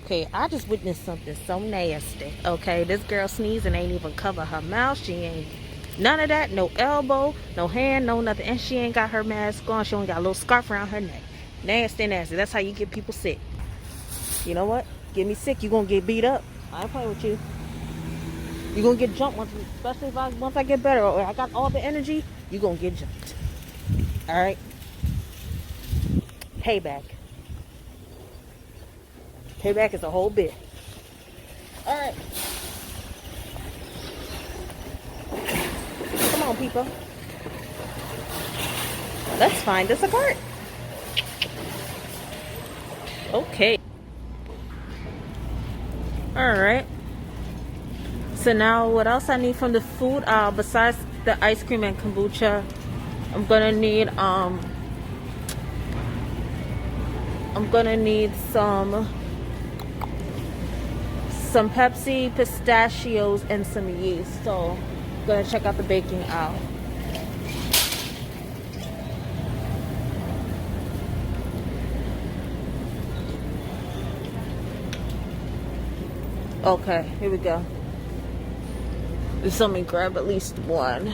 Okay, I just witnessed something so nasty. Okay, this girl sneezing ain't even cover her mouth. She ain't none of that. No elbow, no hand, no nothing. And she ain't got her mask on. She only got a little scarf around her neck. Nasty, nasty. That's how you get people sick. You know what? Get me sick, you gonna get beat up. I ain't playing with you. You gonna get jumped once, especially once I get better or I got all the energy. You gonna get jumped. All right. Payback. Payback is a whole bit. All right. Come on, people. Let's find us a cart. Okay. All right. So now, what else I need from the food? Besides the ice cream and kombucha, I'm gonna need some Pepsi, pistachios, and some yeast. So I'm gonna check out the baking aisle. Okay, here we go. So let me grab at least one.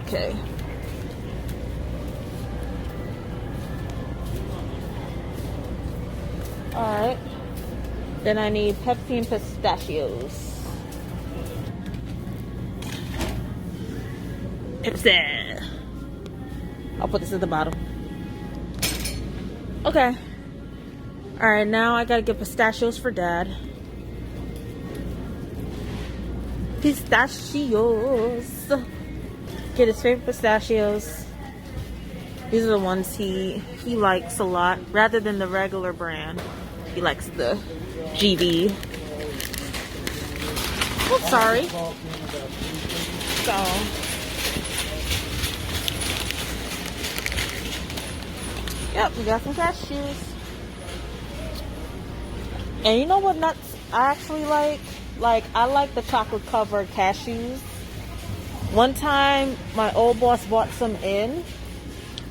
Okay. Alright. Then I need Pepsi and pistachios. Pepsi. I'll put this at the bottom. Okay. Alright, now I gotta get pistachios for Dad. Pistachios. Get his favorite pistachios. These are the ones he likes a lot. Rather than the regular brand, he likes the GB. Oh, sorry. So, yep, we got some cashews. And you know what nuts I actually like? Like, I like the chocolate covered cashews. One time, my old boss bought some in,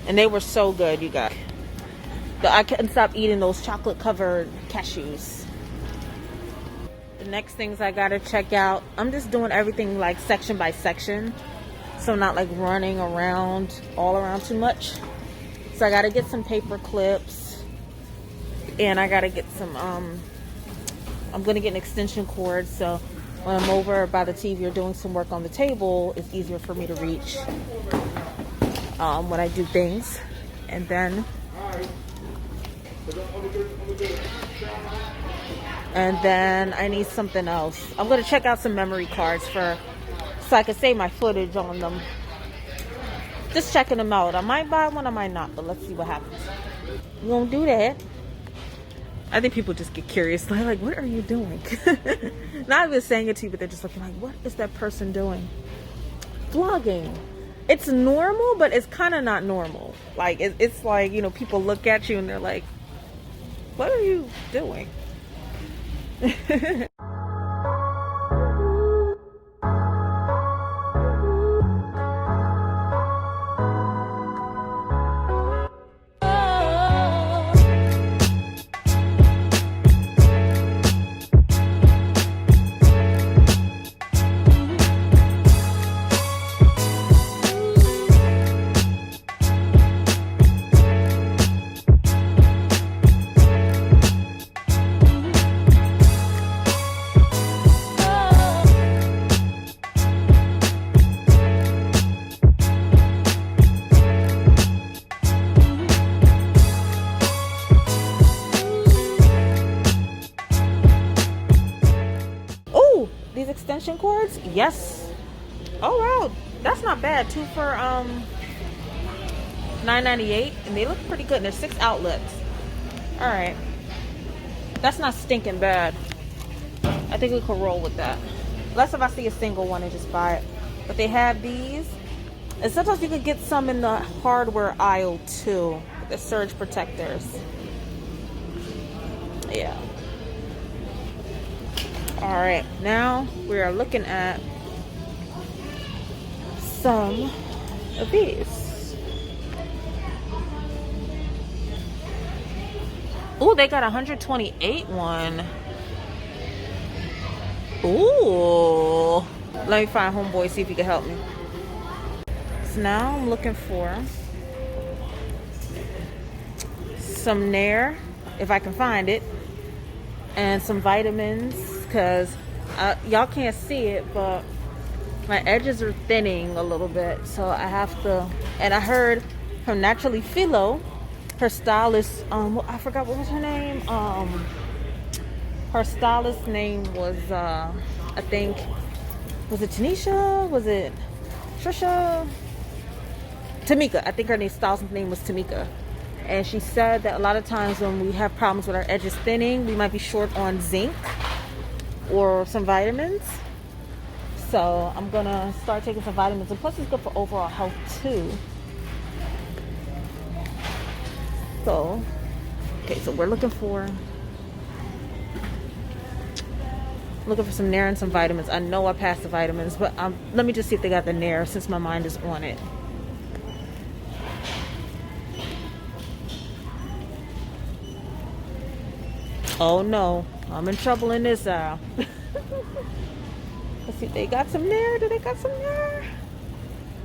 and they were so good, you guys. But I couldn't stop eating those chocolate covered cashews. The next things I gotta check out, I'm just doing everything like section by section. So I'm not like running around, all around too much. So I gotta get some paper clips. And I gotta get some, I'm gonna get an extension cord, so when I'm over by the TV or doing some work on the table, it's easier for me to reach when I do things. And then I need something else. I'm gonna check out some memory cards so I can save my footage on them. Just checking them out. I might buy one, I might not, but let's see what happens. We won't do that. I think people just get curious. They're like, what are you doing? Not even saying it to you, but they're just looking like, what is that person doing? Vlogging. It's normal, but it's kind of not normal. Like, it's like, you know, people look at you and they're like, what are you doing? These extension cords, yes. Oh wow, that's not bad. 2 for $9.98, and they look pretty good. And there's 6 outlets. All right, that's not stinking bad. I think we could roll with that. Unless if I see a single one and just buy it. But they have these, and sometimes you could get some in the hardware aisle too. The surge protectors. Yeah. All right, now we are looking at some of these. Oh, they got 128 one. Ooh. Let me find homeboy, see if he can help me. So now I'm looking for some Nair, if I can find it, and some vitamins, because y'all can't see it, but my edges are thinning a little bit, so I have to. And I heard from Naturally Philo, her stylist, I forgot what was her name. Her stylist name was I think, was it Tanisha? Was it Trisha? Tamika. I think her stylist's name was Tamika. And she said that a lot of times when we have problems with our edges thinning, we might be short on zinc or some vitamins. So I'm gonna start taking some vitamins, and plus it's good for overall health too. So, okay, so we're looking for some Nair and some vitamins. I know I passed the vitamins, but let me just see if they got the Nair since my mind is on it. Oh no, I'm in trouble in this aisle. Let's see if they got some Nair. Do they got some Nair?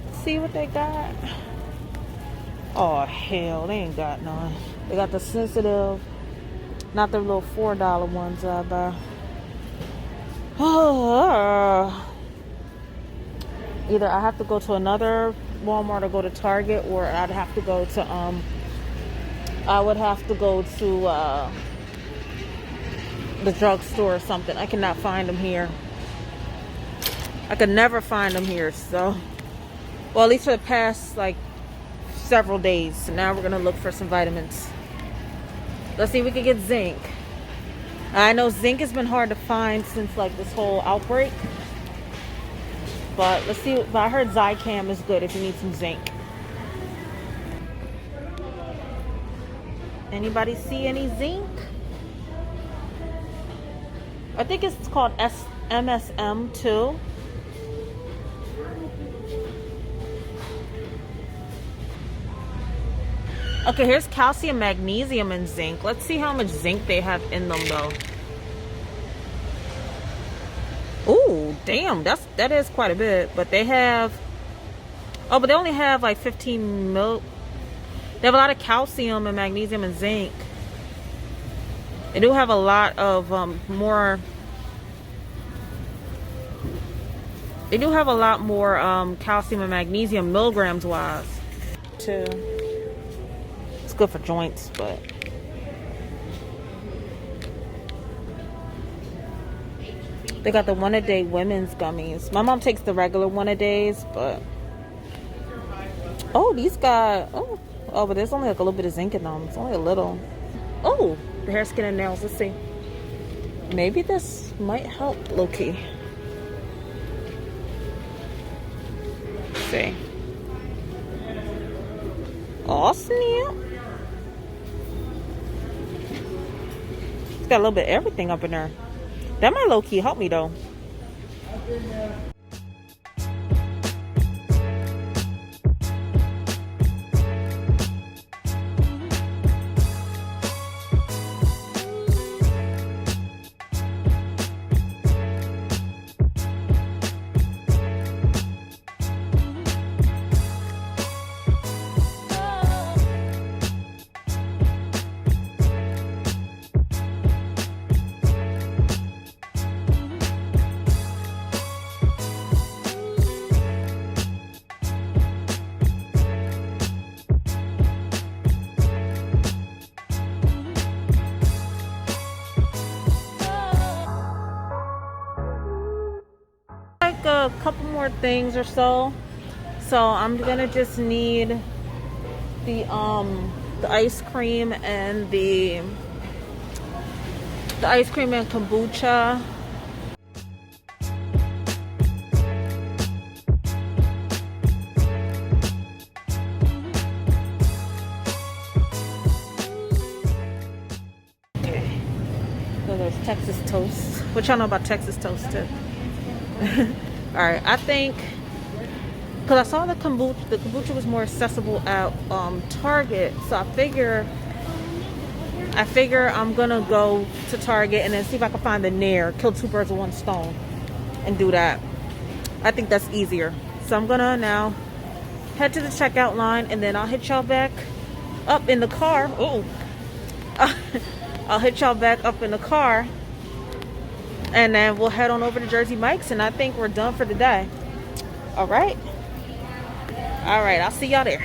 Let's see what they got. Oh hell, they ain't got none. They got the sensitive, not the little $4 ones I buy. Either I have to go to another Walmart or go to Target, or I'd have to go to I would have to go to the drugstore or something. I cannot find them here. I could never find them here. So, well, at least for the past like several days. So now we're gonna look for some vitamins. Let's see if we can get zinc. I know zinc has been hard to find since like this whole outbreak, but let's see. But I heard Zicam is good if you need some zinc. Anybody see any zinc? I think it's called MSM too. Okay, here's calcium, magnesium, and zinc. Let's see how much zinc they have in them though. Ooh, damn, that is quite a bit. But they have, oh, but they only have like 15 mil. They have a lot of calcium and magnesium and zinc. They do have a lot of more. They do have a lot more calcium and magnesium milligrams wise too. It's good for joints, but they got the one-a-day women's gummies. My mom takes the regular one-a-days, but oh, these got but there's only like a little bit of zinc in them. It's only a little. Oh, the hair, skin, and nails. Let's see. Maybe this might help, low-key. Let's see. Oh, snap. It's got a little bit of everything up in there. That might low-key help me, though. A couple more things or so. So I'm gonna just need the ice cream and the ice cream and kombucha. Okay. So there's Texas toast. What y'all know about Texas toast too? All right, I think because I saw the kombucha was more accessible at Target, so I figure I figure I'm gonna go to Target and then see if I can find the Nair, kill two birds with one stone, and do that. I think that's easier. So I'm gonna now head to the checkout line, and then I'll hit y'all back up in the car. Oh, I'll hit y'all back up in the car, and then we'll head on over to Jersey Mike's, and I think we're done for the day. All right. I'll see y'all there.